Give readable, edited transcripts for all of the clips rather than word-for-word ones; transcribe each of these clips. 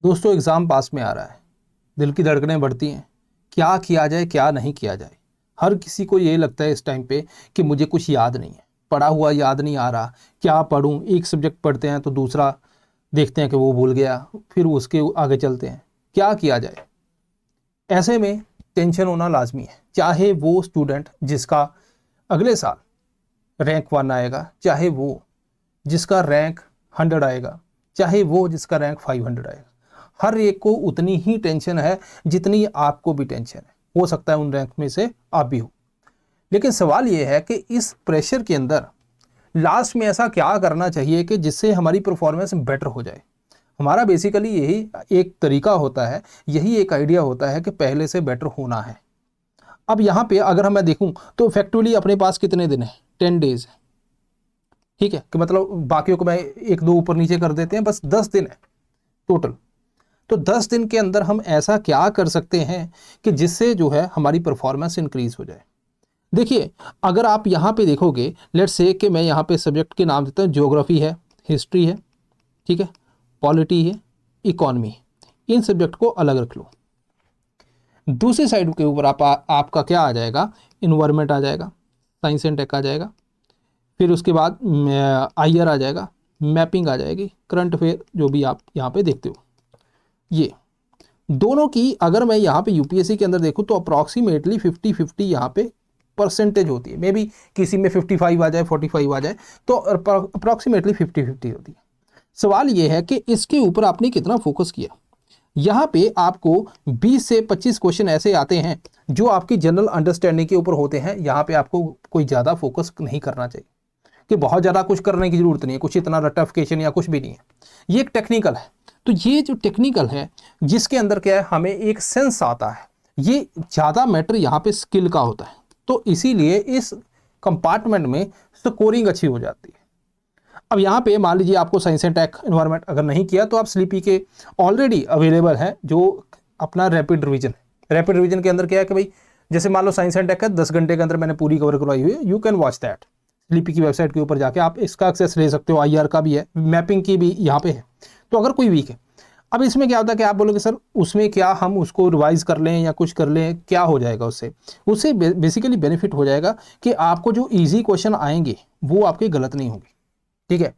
दोस्तों exam pass में आ रहा है, दिल की धड़कनें बढ़ती हैं। क्या किया जाए, क्या नहीं किया जाए। हर किसी को ये लगता है इस टाइम पे कि मुझे कुछ याद नहीं है, पढ़ा हुआ याद नहीं आ रहा, क्या पढ़ूं। एक सब्जेक्ट पढ़ते हैं तो दूसरा देखते हैं कि वो भूल गया, फिर उसके आगे चलते हैं। क्या किया जाए? ऐसे में टेंशन होना लाजमी है, चाहे वो स्टूडेंट जिसका अगले साल रैंक 1 आएगा, चाहे वो जिसका रैंक 100 आएगा, चाहे वो जिसका रैंक 500 आएगा। हर एक को उतनी ही टेंशन है जितनी आपको भी टेंशन है। हो सकता है उन रैंक में से आप भी हो। लेकिन सवाल यह है कि इस प्रेशर के अंदर लास्ट में ऐसा क्या करना चाहिए कि जिससे हमारी परफॉर्मेंस बेटर हो जाए। हमारा बेसिकली यही एक तरीका होता है, यही एक आइडिया होता है कि पहले से बेटर होना है। अब यहाँ पे अगर मैं देखूँ तो इफेक्टिवली अपने पास कितने दिन है? 10 डेज है। ठीक है, कि मतलब बाकियों को मैं एक दो ऊपर नीचे कर देते हैं, बस 10 दिन है टोटल। तो 10 दिन के अंदर हम ऐसा क्या कर सकते हैं कि जिससे जो है हमारी परफॉर्मेंस इंक्रीज हो जाए। देखिए, अगर आप यहाँ पे देखोगे, लेट्स से कि मैं यहाँ पे सब्जेक्ट के नाम देता हूँ, ज्योग्राफी है, हिस्ट्री है, ठीक है, पॉलिटी है, इकोनॉमी। इन सब्जेक्ट को अलग रख लो। दूसरी साइड के ऊपर आपका क्या आ जाएगा? इन्वायरमेंट आ जाएगा, साइंस एंड टेक आ जाएगा, फिर उसके बाद आईआर आ जाएगा, मैपिंग आ जाएगी, करंट अफेयर जो भी आप यहाँ पे देखते हो। ये दोनों की अगर मैं यहाँ पे यूपीएससी के अंदर देखूँ तो अप्रॉक्सीमेटली 50-50 यहाँ पे परसेंटेज होती है। मे बी किसी में 55 आ जाए, 45 आ जाए, तो अप्रॉक्सीमेटली 50-50 होती है। सवाल ये है कि इसके ऊपर आपने कितना फोकस किया। यहाँ पे आपको 20 से 25 क्वेश्चन ऐसे आते हैं जो आपकी जनरल अंडरस्टैंडिंग के ऊपर होते हैं। यहाँ पे आपको कोई ज़्यादा फोकस नहीं करना चाहिए कि बहुत ज़्यादा कुछ करने की जरूरत नहीं है, कुछ इतना रटिफिकेशन या कुछ भी नहीं है। ये एक टेक्निकल है। तो ये जो टेक्निकल है, जिसके अंदर क्या है, हमें एक सेंस आता है, ये ज़्यादा मैटर यहाँ पे स्किल का होता है। तो इसीलिए इस कंपार्टमेंट में स्कोरिंग अच्छी हो जाती है। अब यहाँ पे मान लीजिए आपको साइंस एंड टेक एनवायरनमेंट अगर नहीं किया तो आप स्लीपी के ऑलरेडी अवेलेबल हैं, जो अपना रैपिड रिवीजन। रैपिड रिवीजन के अंदर क्या है कि भाई जैसे मान लो साइंस एंड टेक है, 10 घंटे के अंदर मैंने पूरी कवर करवाई हुई है, you can watch that. Sleepy की वेबसाइट के ऊपर जाके आप इसका एक्सेस ले सकते हो। आईआर का भी है, मैपिंग की भी यहाँ पे है। तो अगर कोई वीक है, अब इसमें क्या होता है कि आप बोलोगे सर उसमें क्या हम उसको रिवाइज कर लें या कुछ कर लें, क्या हो जाएगा उससे? उससे बेसिकली बेनिफिट हो जाएगा कि आपको जो ईजी क्वेश्चन आएंगे वो आपके गलत नहीं होंगे। ठीक है।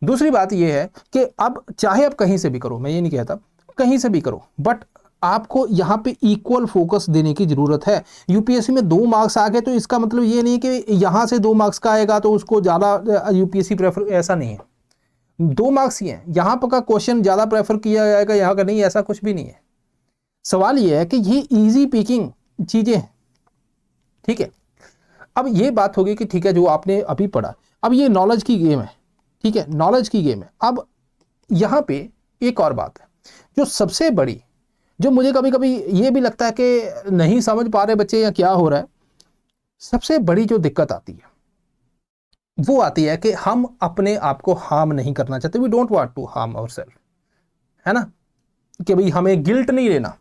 दूसरी बात यह है कि अब चाहे आप कहीं से भी करो, मैं ये नहीं कहता कहीं से भी करो, बट आपको यहाँ पे इक्वल फोकस देने की जरूरत है। यूपीएससी में 2 मार्क्स आ गए तो इसका मतलब ये नहीं कि यहाँ से 2 मार्क्स का आएगा तो उसको ज़्यादा यूपीएससी प्रेफर, ऐसा नहीं है। 2 मार्क्स ही हैं, यहाँ पर का क्वेश्चन ज़्यादा प्रेफर किया जाएगा, यहाँ का नहीं, ऐसा कुछ भी नहीं है। सवाल ये है कि ये इजी पिकिंग चीज़ें हैं। ठीक है। अब ये बात होगी कि ठीक है जो आपने अभी पढ़ा, अब ये नॉलेज की गेम है। ठीक है, नॉलेज की गेम है। अब यहाँ पे एक और बात है जो सबसे बड़ी, जो मुझे कभी कभी ये भी लगता है कि नहीं समझ पा रहे बच्चे या क्या हो रहा है। सबसे बड़ी जो दिक्कत आती है वो आती है कि हम अपने आप को हार्म नहीं करना चाहते। We don't want to harm ourselves, है ना, कि भाई हमें गिल्ट नहीं लेना।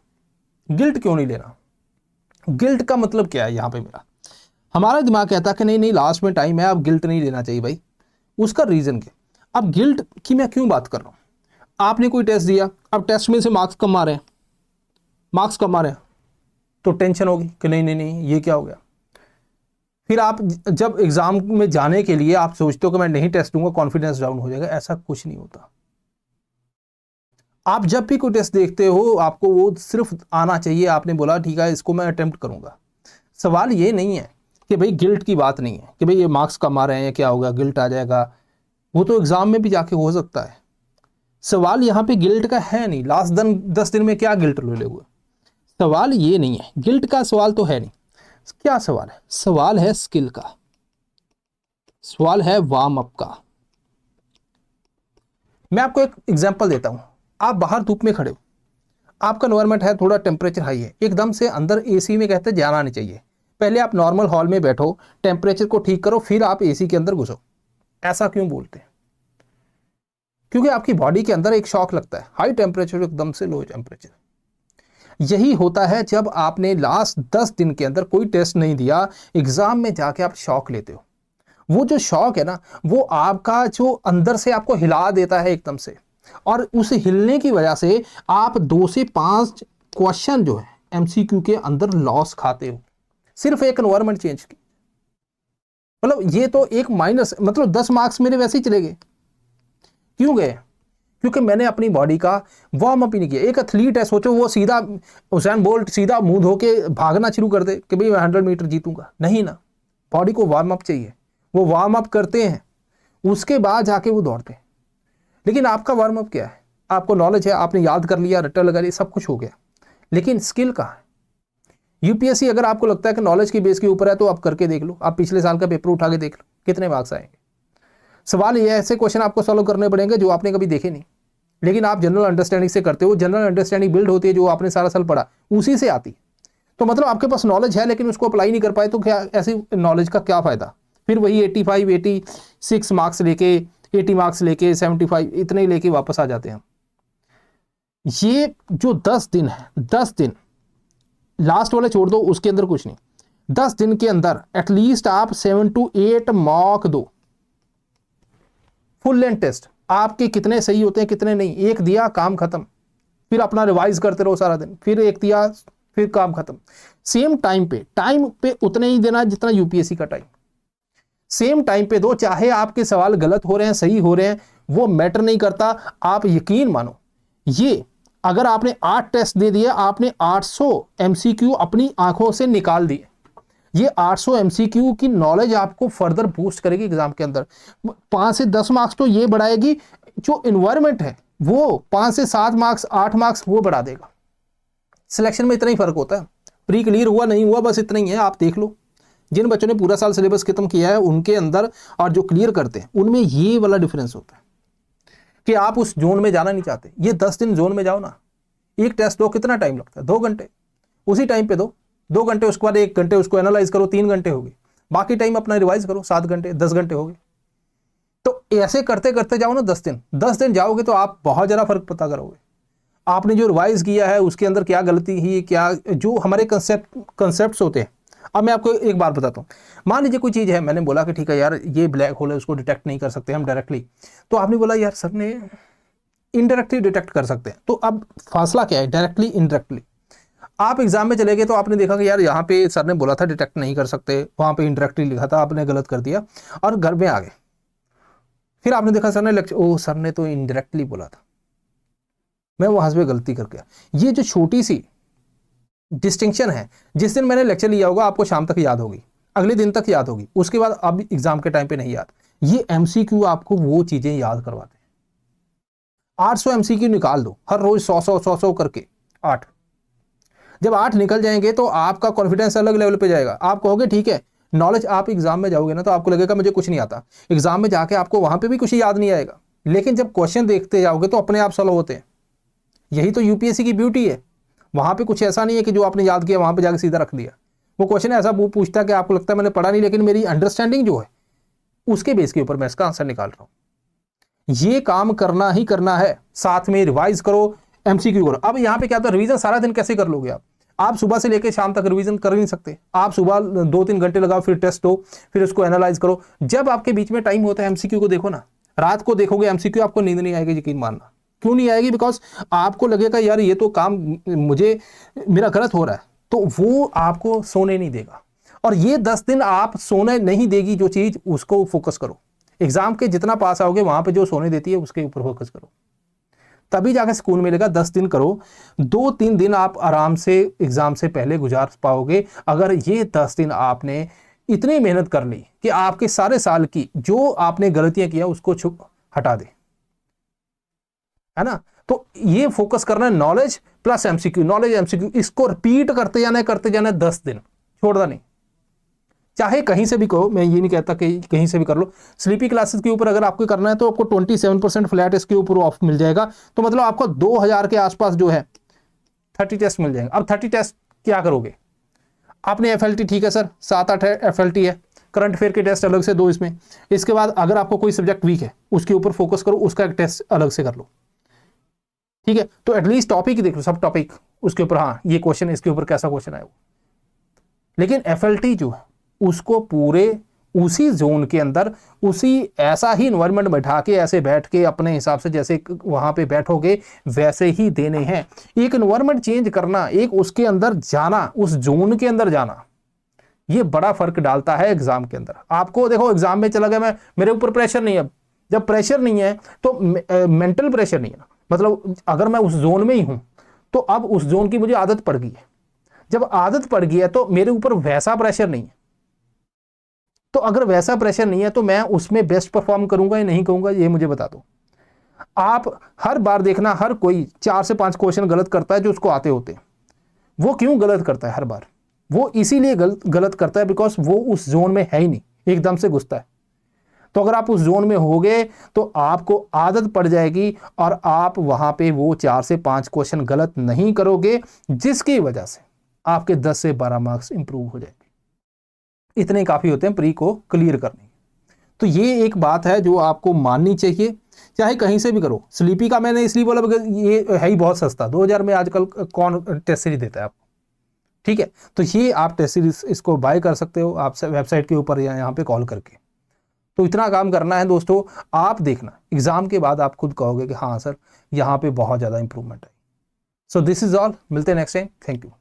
गिल्ट क्यों नहीं लेना? गिल्ट का मतलब क्या है यहाँ पे? मेरा हमारा दिमाग कहता है कि नहीं नहीं लास्ट में टाइम है, अब गिल्ट नहीं लेना चाहिए भाई। उसका रीजन क्या? अब गिल्ट की मैं क्यों बात कर रहा हूं? आपने कोई टेस्ट दिया, अब टेस्ट में से मार्क्स कम आ रहे हैं, मार्क्स कम आ रहे हैं, तो टेंशन होगी कि नहीं नहीं नहीं ये क्या हो गया। फिर आप जब एग्जाम में जाने के लिए आप सोचते हो कि मैं नहीं टेस्ट दूंगा, कॉन्फिडेंस डाउन हो जाएगा। ऐसा कुछ नहीं होता। आप जब भी कोई टेस्ट देखते हो आपको वो सिर्फ आना चाहिए। आपने बोला ठीक है इसको मैं अटेम्प्ट करूंगा। सवाल ये नहीं है कि भाई गिल्ट की बात नहीं है कि भाई ये मार्क्स कम आ रहे हैं क्या होगा, गिल्ट आ जाएगा। वो तो एग्जाम में भी जाके हो सकता है। सवाल यहाँ पे गिल्ट का है नहीं। लास्ट 10 दिन में क्या गिल्ट ले हुए? सवाल ये नहीं है, गिल्ट का सवाल तो है नहीं। क्या सवाल है? सवाल है स्किल का, सवाल है वार्म अप का। मैं आपको एक एग्जांपल देता हूं। आप बाहर धूप में खड़े हो, आपका एनवायरनमेंट है, थोड़ा टेम्परेचर हाई है, एकदम से अंदर एसी में कहते हैं जाना नहीं चाहिए। पहले आप नॉर्मल हॉल में बैठो, टेम्परेचर को ठीक करो, फिर आप एसी के अंदर घुसो। ऐसा क्यों बोलते हैं? क्योंकि आपकी बॉडी के अंदर एक शॉक लगता है, हाई टेम्परेचर एकदम से लो टेम्परेचर। यही होता है जब आपने लास्ट 10 दिन के अंदर कोई टेस्ट नहीं दिया, एग्जाम में जाके आप शॉक लेते हो। वो जो शॉक है ना, वो आपका जो अंदर से आपको हिला देता है एकदम से। और उस हिलने की वजह से आप 2 से 5 क्वेश्चन जो है एमसीक्यू के अंदर लॉस खाते हो, सिर्फ एक एनवायरमेंट चेंज की। मतलब ये तो एक माइनस, मतलब 10 मार्क्स मेरे वैसे ही चले गए। क्यों गए? क्योंकि मैंने अपनी बॉडी का वार्म अप ही नहीं किया। एक एथलीट है, सोचो वो सीधा हुसैन बोल्ट सीधा मुंह धो के भागना शुरू कर दे कि भाई मैं 100 मीटर जीतूंगा, नहीं ना, बॉडी को वार्म अप चाहिए। वो वार्म अप करते हैं, उसके बाद जाके वो दौड़ते हैं। लेकिन आपका वार्म अप क्या है? आपको नॉलेज है, आपने याद कर लिया, रट्टा लगा लिया, सब कुछ हो गया, लेकिन स्किल कहाँ है? यूपीएससी अगर आपको लगता है कि नॉलेज की बेस के ऊपर है तो आप करके देख लो, आप पिछले साल का पेपर उठा के देख लो कितने मार्क्स आएंगे। सवाल ये है, ऐसे क्वेश्चन आपको सॉल्व करने पड़ेंगे जो आपने कभी देखे नहीं, लेकिन आप जनरल अंडरस्टैंडिंग से करते हो। जनरल अंडरस्टैंडिंग बिल्ड होती है जो आपने सारा साल पढ़ा, उसी से आती। तो मतलब आपके पास नॉलेज है लेकिन उसको अप्लाई नहीं कर पाए, तो क्या ऐसी नॉलेज का क्या फायदा? फिर वही 85 86 मार्क्स लेके, 80 मार्क्स लेके, 75 इतने ही लेके वापस आ जाते हैं। ये जो 10 दिन है, 10 दिन लास्ट वाले छोड़ दो, उसके अंदर कुछ नहीं, 10 दिन के अंदर एटलीस्ट आप 7 to 8 मॉक दो, फुल लेंथ टेस्ट। आपके कितने सही होते हैं कितने नहीं, एक दिया काम खत्म, फिर अपना रिवाइज करते रहो सारा दिन, फिर एक दिया फिर काम खत्म। सेम टाइम पे उतने ही देना जितना यूपीएससी का टाइम, सेम टाइम पे दो। चाहे आपके सवाल गलत हो रहे हैं सही हो रहे हैं, वो मैटर नहीं करता। आप यकीन मानो, ये अगर आपने 8 टेस्ट दे दिए, आपने 800 एमसीक्यू अपनी आंखों से निकाल दिए। ये 800 एमसीक्यू की नॉलेज आपको फर्दर बूस्ट करेगी एग्जाम के अंदर। 5 से 10 मार्क्स तो ये बढ़ाएगी, जो इन्वायरमेंट है वो 5 से 7 मार्क्स 8 मार्क्स वो बढ़ा देगा। सिलेक्शन में इतना ही फर्क होता है, प्री क्लियर हुआ नहीं हुआ बस इतना ही है। आप देख लो, जिन बच्चों ने पूरा साल सिलेबस खत्म किया है उनके अंदर, और जो क्लियर करते हैं उनमें ये वाला डिफरेंस होता है कि आप उस जोन में जाना नहीं चाहते। ये 10 दिन जोन में जाओ ना, एक टेस्ट दो, कितना टाइम लगता है? 2 घंटे, उसी टाइम पे दो, 2 घंटे, उसके बाद 1 घंटे उसको एनालाइज करो, 3 घंटे हो गए, बाकी टाइम अपना रिवाइज करो, 7 घंटे 10 घंटे हो गए। तो ऐसे करते करते जाओ ना, 10 दिन जाओगे तो आप बहुत ज़्यादा फर्क पता करोगे। आपने जो रिवाइज किया है उसके अंदर क्या गलती ही, क्या जो हमारे कंसेप्ट होते हैं। अब मैं आपको एक बात बताता हूँ, मान लीजिए कोई चीज़ है, मैंने बोला कि ठीक है यार ये ब्लैक होल है, उसको डिटेक्ट नहीं कर सकते हम डायरेक्टली, तो आपने बोला यार सर ने इनडायरेक्टली डिटेक्ट कर सकते हैं। तो अब फासला क्या है, डायरेक्टली इनडायरेक्टली? आप एग्जाम में चले गए तो आपने देखा कि यार यहाँ पे सर ने बोला था डिटेक्ट नहीं कर सकते, वहाँ पे इनडायरेक्टली लिखा था, आपने गलत कर दिया और घर में आ गए। फिर आपने देखा सर ने सर ने तो इनडायरेक्टली बोला था, मैं वहां से गलती कर गया। ये जो छोटी सी डिस्टिंक्शन है, जिस दिन मैंने लेक्चर लिया होगा आपको शाम तक याद होगी, अगले दिन तक याद होगी, उसके बाद अब एग्जाम के टाइम पे नहीं याद। ये एमसीक्यू आपको वो चीजें याद करवाते हैं। 800 एमसीक्यू निकाल दो हर रोज, 100 करके 8। जब 8 निकल जाएंगे तो आपका कॉन्फिडेंस अलग लेवल पे जाएगा। आप कहोगे ठीक है नॉलेज, आप एग्जाम में जाओगे ना तो आपको लगेगा मुझे कुछ नहीं आता, एग्जाम में जाके आपको वहां पे भी कुछ याद नहीं आएगा, लेकिन जब क्वेश्चन देखते जाओगे तो अपने आप सॉल्व होते हैं। यही तो यूपीएससी की ब्यूटी है। वहां पे कुछ ऐसा नहीं है कि जो आपने याद किया वहां पे जाके सीधा रख दिया। वो क्वेश्चन ऐसा वो पूछता है कि आपको लगता है मैंने पढ़ा नहीं, लेकिन मेरी अंडरस्टैंडिंग जो है उसके बेस के ऊपर मैं इसका आंसर निकाल रहा हूं। ये काम करना ही करना है, साथ में रिवाइज करो, एमसीक्यू करो। अब यहाँ पे क्या था, रिवीजन सारा दिन कैसे कर लोगे आप सुबह से लेकर शाम तक रिवीजन कर नहीं सकते। आप सुबह 2-3 घंटे लगाओ, फिर टेस्ट दो, फिर उसको एनालाइज करो। जब आपके बीच में टाइम होता है एमसीक्यू को देखो ना, रात को देखोगे एमसीक्यू, आपको नींद नहीं आएगी, यकीन मानना। क्यों नहीं आएगी? बिकॉज आपको लगेगा यार ये तो काम मुझे मेरा गलत हो रहा है, तो वो आपको सोने नहीं देगा। और ये 10 दिन आप सोने नहीं देगी जो चीज, उसको फोकस करो। एग्जाम के जितना पास आओगे वहां पे जो सोने देती है उसके ऊपर फोकस करो, तभी जाकर सुकून मिलेगा। 10 दिन करो, 2-3 दिन आप आराम से एग्जाम से पहले गुजार पाओगे। अगर ये 10 दिन आपने इतनी मेहनत कर ली कि आपके सारे साल की जो आपने गलतियां किया उसको हटा दे, है ना। तो ये फोकस करना है, knowledge plus MCQ, knowledge MCQ, इसको रिपीट करते जाना 10 दिन, छोड़ना नहीं। चाहे कहीं से भी कहो, मैं ये नहीं कहता कि कहीं से भी कर लो। स्लीपी क्लासेस के ऊपर अगर आपको करना है तो आपको 27% फ्लैट इसके ऊपर ऑफ मिल जाएगा, तो मतलब आपको 2000 के आसपास जो है 30 टेस्ट मिल जाएंगे। अब 30 टेस्ट क्या करोगे आपने? एफएलटी, ठीक है सर 7-8 एफएलटी है, करंट अफेयर के टेस्ट अलग से दो इसमें। इसके बाद अगर आपको कोई सब्जेक्ट वीक है उसके ऊपर फोकस करो, उसका एक टेस्ट अलग से कर लो, ठीक है। तो एटलीस्ट टॉपिक देख लो, सब टॉपिक उसके ऊपर, हाँ ये क्वेश्चन इसके ऊपर कैसा क्वेश्चन आया वो। लेकिन एफएलटी जो है उसको पूरे उसी जोन के अंदर उसी ऐसा ही इन्वायरमेंट बैठा के ऐसे बैठ के अपने हिसाब से जैसे वहां पे बैठोगे वैसे ही देने हैं। एक इन्वायरमेंट चेंज करना, एक उसके अंदर जाना, उस जोन के अंदर जाना, ये बड़ा फर्क डालता है एग्जाम के अंदर। आपको देखो एग्जाम में चला गया मैं, मेरे ऊपर प्रेशर नहीं है, जब प्रेशर नहीं है तो मेंटल प्रेशर नहीं है ना, मतलब अगर मैं उस जोन में ही हूं तो अब उस जोन की मुझे आदत पड़ गई है। जब आदत पड़ गई है तो मेरे ऊपर वैसा प्रेशर नहीं है, तो अगर वैसा प्रेशर नहीं है तो मैं उसमें बेस्ट परफॉर्म करूंगा या नहीं करूंगा, ये मुझे बता दो। आप हर बार देखना, हर कोई 4 से 5 क्वेश्चन गलत करता है जो उसको आते होते हैं। वो क्यों गलत करता है हर बार? वो इसीलिए गलत करता है बिकॉज वो उस जोन में है ही नहीं, एकदम से घुसता है। तो अगर आप उस जोन में होगे तो आपको आदत पड़ जाएगी और आप वहां पे वो 4 से 5 क्वेश्चन गलत नहीं करोगे, जिसकी वजह से आपके 10 से 12 मार्क्स इंप्रूव हो जाएंगे। इतने काफी होते हैं प्री को क्लियर करने। तो ये एक बात है जो आपको माननी चाहिए, चाहे कहीं से भी करो। स्लीपी का मैंने इसलिए बोला बिकॉज ये है ही बहुत सस्ता, 2000 में आजकल कौन टेस्ट सीरीज देता है आपको, ठीक है। तो ये आप टेस्ट सीरीज इसको बाय कर सकते हो आप वेबसाइट के ऊपर या यहाँ पे कॉल करके। तो इतना काम करना है दोस्तों, आप देखना एग्जाम के बाद आप खुद कहोगे कि हाँ सर यहाँ पे बहुत ज़्यादा इंप्रूवमेंट है। सो दिस इज ऑल, मिलते हैं नेक्स्ट टाइम, थैंक यू।